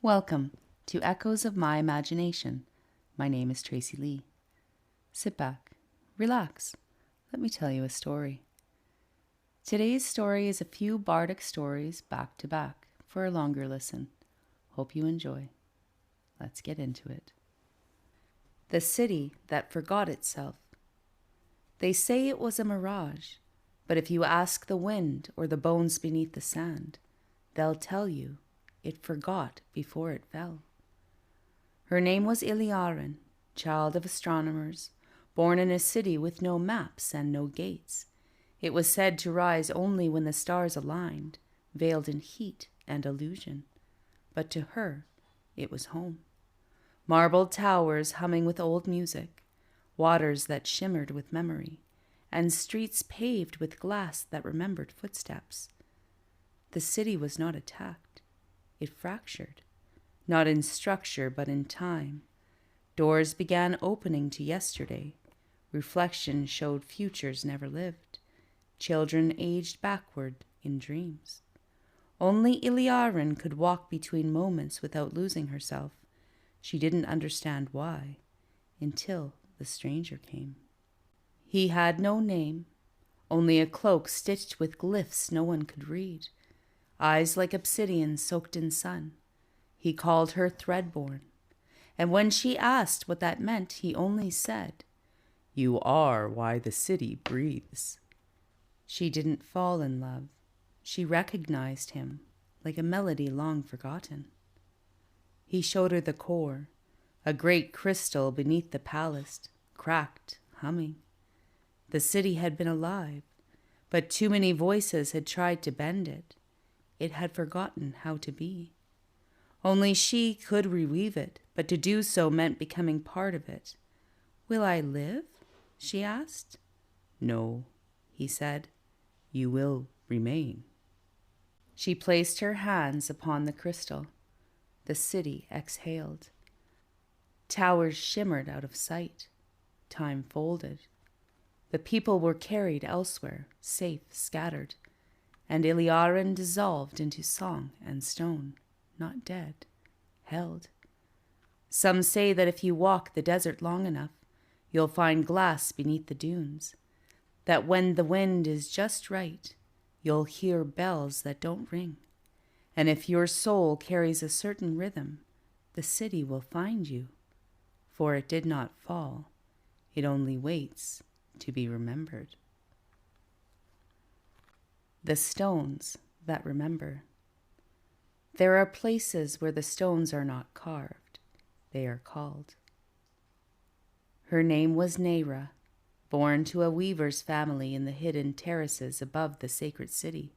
Welcome to Echoes of My Imagination. My name is Tracy Lee. Sit back, relax, let me tell you a story. Today's story is a few bardic stories back to back for a longer listen. Hope you enjoy. Let's get into it. The City That Forgot Itself. They say it was a mirage, but if you ask the wind or the bones beneath the sand, they'll tell you it forgot before it fell. Her name was Iliaran, child of astronomers, born in a city with no maps and no gates. It was said to rise only when the stars aligned, veiled in heat and illusion. But to her, it was home. Marbled towers humming with old music, waters that shimmered with memory, and streets paved with glass that remembered footsteps. The city was not attacked. It fractured, not in structure but in time. Doors began opening to yesterday. Reflection showed futures never lived. Children aged backward in dreams. Only Iliaran could walk between moments without losing herself. She didn't understand why, until the stranger came. He had no name, only a cloak stitched with glyphs no one could read. Eyes like obsidian soaked in sun. He called her Threadborn, and when she asked what that meant, he only said, "You are why the city breathes." She didn't fall in love. She recognized him, like a melody long forgotten. He showed her the core, a great crystal beneath the palace, cracked, humming. The city had been alive, but too many voices had tried to bend it. It had forgotten how to be. Only she could reweave it, but to do so meant becoming part of it. "Will I live?" she asked. "No," he said. "You will remain." She placed her hands upon the crystal. The city exhaled. Towers shimmered out of sight. Time folded. The people were carried elsewhere, safe, scattered. And Iliaran dissolved into song and stone, not dead, held. Some say that if you walk the desert long enough, you'll find glass beneath the dunes, that when the wind is just right, you'll hear bells that don't ring, and if your soul carries a certain rhythm, the city will find you, for it did not fall, it only waits to be remembered. The stones that remember. There are places where the stones are not carved, they are called. Her name was Nera, born to a weaver's family in the hidden terraces above the sacred city.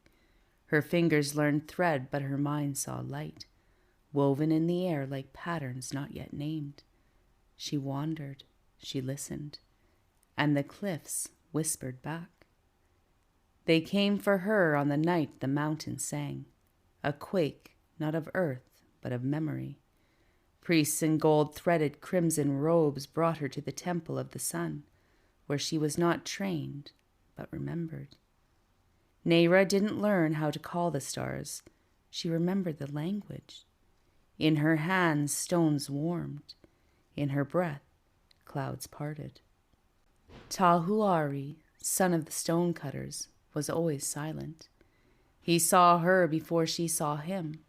Her fingers learned thread, but her mind saw light, woven in the air like patterns not yet named. She wandered, she listened, and the cliffs whispered back. They came for her on the night the mountains sang, a quake not of earth but of memory. Priests in gold-threaded crimson robes brought her to the temple of the sun, where she was not trained but remembered. Nera didn't learn how to call the stars. She remembered the language. In her hands stones warmed. In her breath clouds parted. Tahuari, son of the stonecutters, was always silent. He saw her before she saw him,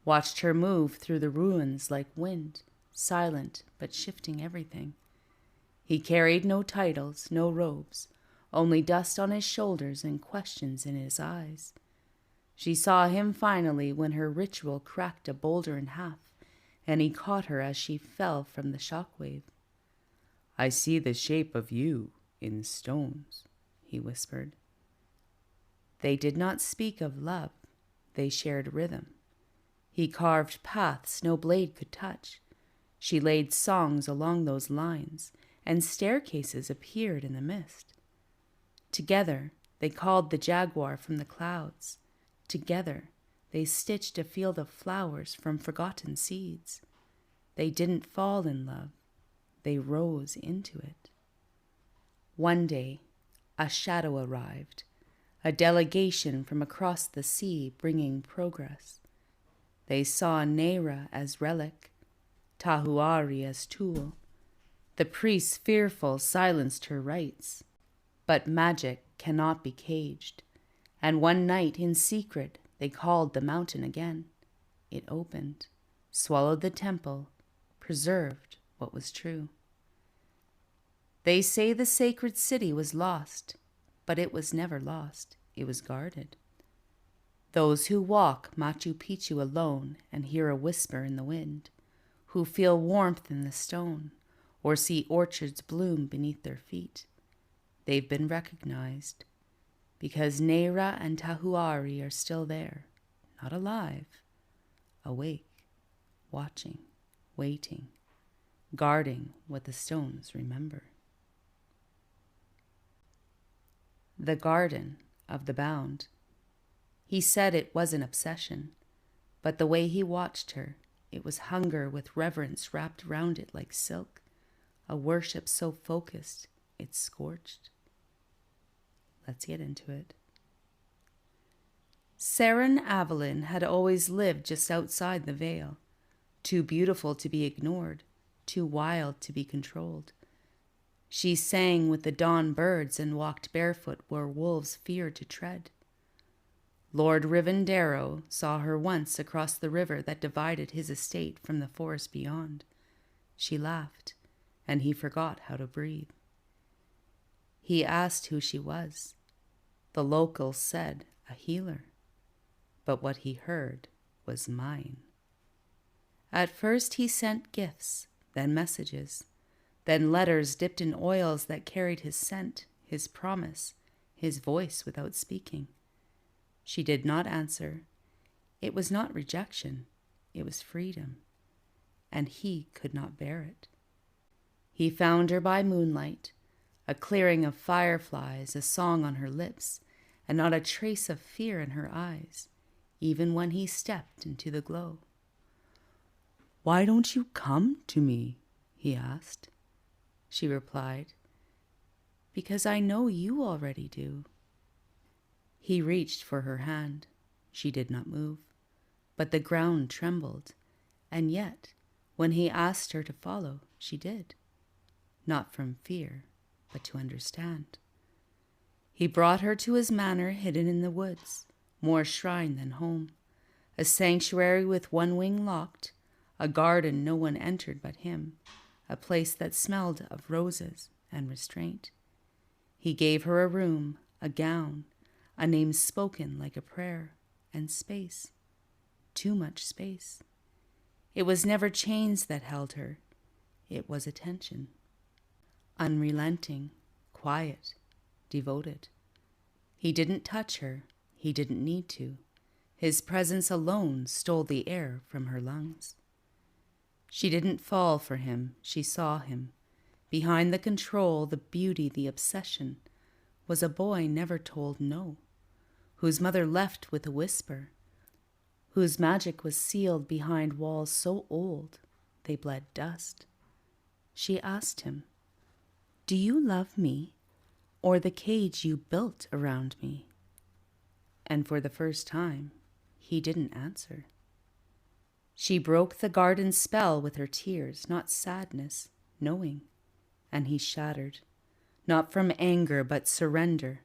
watched her move through the ruins like wind, silent but shifting everything. He carried no titles, no robes, only dust on his shoulders and questions in his eyes. She saw him finally when her ritual cracked a boulder in half, and he caught her as she fell from the shockwave. "I see the shape of you in stones," he whispered. They did not speak of love, they shared rhythm. He carved paths no blade could touch. She laid songs along those lines, and staircases appeared in the mist. Together they called the jaguar from the clouds. Together they stitched a field of flowers from forgotten seeds. They didn't fall in love, they rose into it. One day, a shadow arrived, a delegation from across the sea bringing progress. They saw Nera as relic, Tahuari as tool. The priests, fearful, silenced her rites. But magic cannot be caged, and one night in secret they called the mountain again. It opened, swallowed the temple, preserved what was true. They say the sacred city was lost, but it was never lost, it was guarded. Those who walk Machu Picchu alone and hear a whisper in the wind, who feel warmth in the stone, or see orchards bloom beneath their feet, they've been recognized, because Nera and Tahuari are still there, not alive, awake, watching, waiting, guarding what the stones remember. The garden of the bound. He said it was an obsession, but the way he watched her, it was hunger with reverence wrapped round it like silk, a worship so focused it scorched. Let's get into it. Seren Avalon had always lived just outside the veil, too beautiful to be ignored, too wild to be controlled. She sang with the dawn birds and walked barefoot where wolves feared to tread. Lord Rivendaro saw her once across the river that divided his estate from the forest beyond. She laughed, and he forgot how to breathe. He asked who she was. The locals said a healer, but what he heard was mine. At first he sent gifts, then messages, then letters dipped in oils that carried his scent, his promise, his voice without speaking. She did not answer. It was not rejection, it was freedom, and he could not bear it. He found her by moonlight, a clearing of fireflies, a song on her lips, and not a trace of fear in her eyes, even when he stepped into the glow. "Why don't you come to me?" he asked. She replied, "Because I know you already do." He reached for her hand. She did not move, but the ground trembled, and yet, when he asked her to follow, she did. Not from fear, but to understand. He brought her to his manor hidden in the woods, more shrine than home, a sanctuary with one wing locked, a garden no one entered but him, a place that smelled of roses and restraint. He gave her a room, a gown, a name spoken like a prayer, and space. Too much space. It was never chains that held her. It was attention. Unrelenting, quiet, devoted. He didn't touch her. He didn't need to. His presence alone stole the air from her lungs. She didn't fall for him. She saw him. Behind the control, the beauty, the obsession, was a boy never told no, whose mother left with a whisper, whose magic was sealed behind walls so old they bled dust. She asked him, "Do you love me, or the cage you built around me?" And for the first time, he didn't answer. She broke the garden spell with her tears, not sadness, knowing, and he shattered, not from anger but surrender.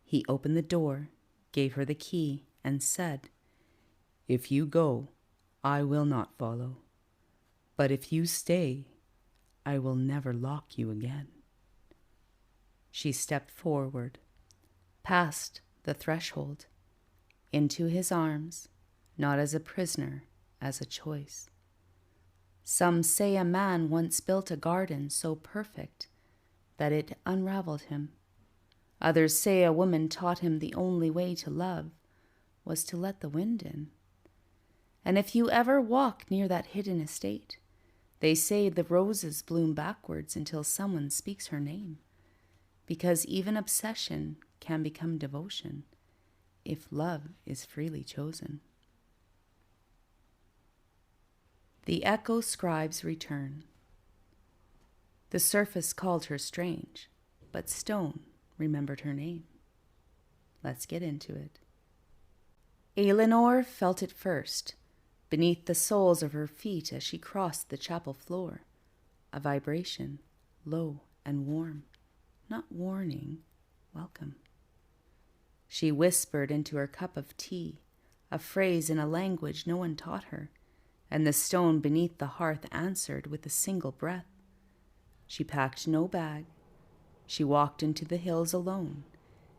He opened the door, gave her the key, and said, "If you go, I will not follow. But if you stay, I will never lock you again." She stepped forward, past the threshold, into his arms, not as a prisoner, as a choice. Some say a man once built a garden so perfect that it unraveled him. Others say a woman taught him the only way to love was to let the wind in. And if you ever walk near that hidden estate, they say the roses bloom backwards until someone speaks her name, because even obsession can become devotion if love is freely chosen. The echo scribe's return. The surface called her strange, but stone remembered her name. Let's get into it. Aelinor felt it first, beneath the soles of her feet as she crossed the chapel floor. A vibration, low and warm, not warning, welcome. She whispered into her cup of tea, a phrase in a language no one taught her, and the stone beneath the hearth answered with a single breath. She packed no bag. She walked into the hills alone,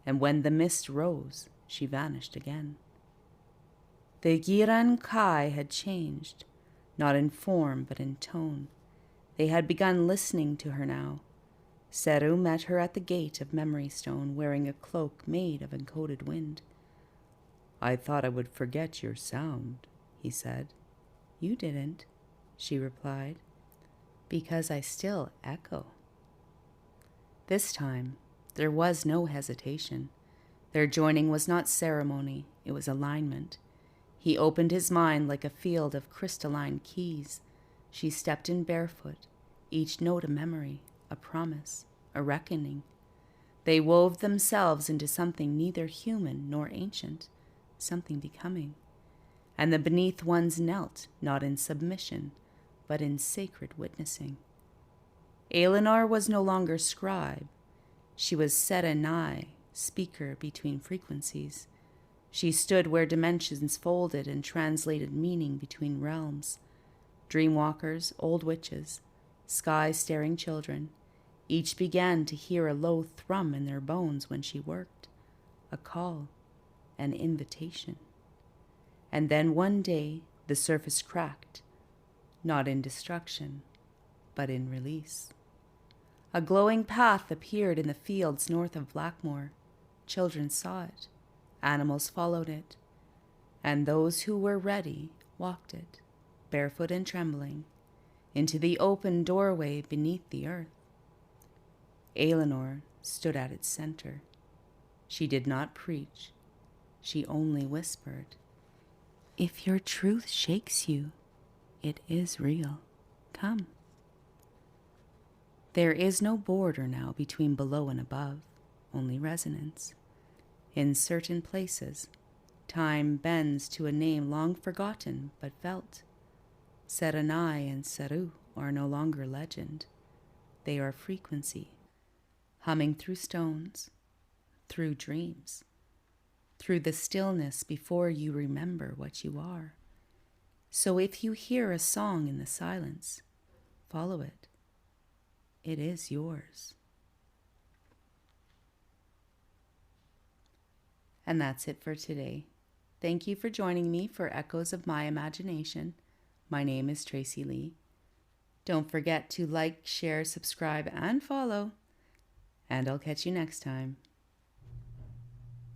and when the mist rose, she vanished again. The Giran Kai had changed, not in form but in tone. They had begun listening to her now. Seru met her at the gate of Memory Stone, wearing a cloak made of encoded wind. "I thought I would forget your sound," he said. "You didn't," she replied, "because I still echo." This time, there was no hesitation. Their joining was not ceremony, it was alignment. He opened his mind like a field of crystalline keys. She stepped in barefoot, each note a memory, a promise, a reckoning. They wove themselves into something neither human nor ancient, something becoming. And the beneath ones knelt, not in submission, but in sacred witnessing. Aelinor was no longer scribe. She was Serenai, speaker between frequencies. She stood where dimensions folded and translated meaning between realms. Dreamwalkers, old witches, sky-staring children, each began to hear a low thrum in their bones when she worked, a call, an invitation. And then one day the surface cracked, not in destruction, but in release. A glowing path appeared in the fields north of Blackmore. Children saw it, animals followed it, and those who were ready walked it, barefoot and trembling, into the open doorway beneath the earth. Aelinor stood at its center. She did not preach. She only whispered, "If your truth shakes you, it is real. Come." There is no border now between below and above, only resonance. In certain places, time bends to a name long forgotten but felt. Serenai and Seru are no longer legend. They are frequency, humming through stones, through dreams, through the stillness before you remember what you are. So if you hear a song in the silence, follow it. It is yours. And that's it for today. Thank you for joining me for Echoes of My Imagination. My name is Tracy Lee. Don't forget to like, share, subscribe, and follow. And I'll catch you next time.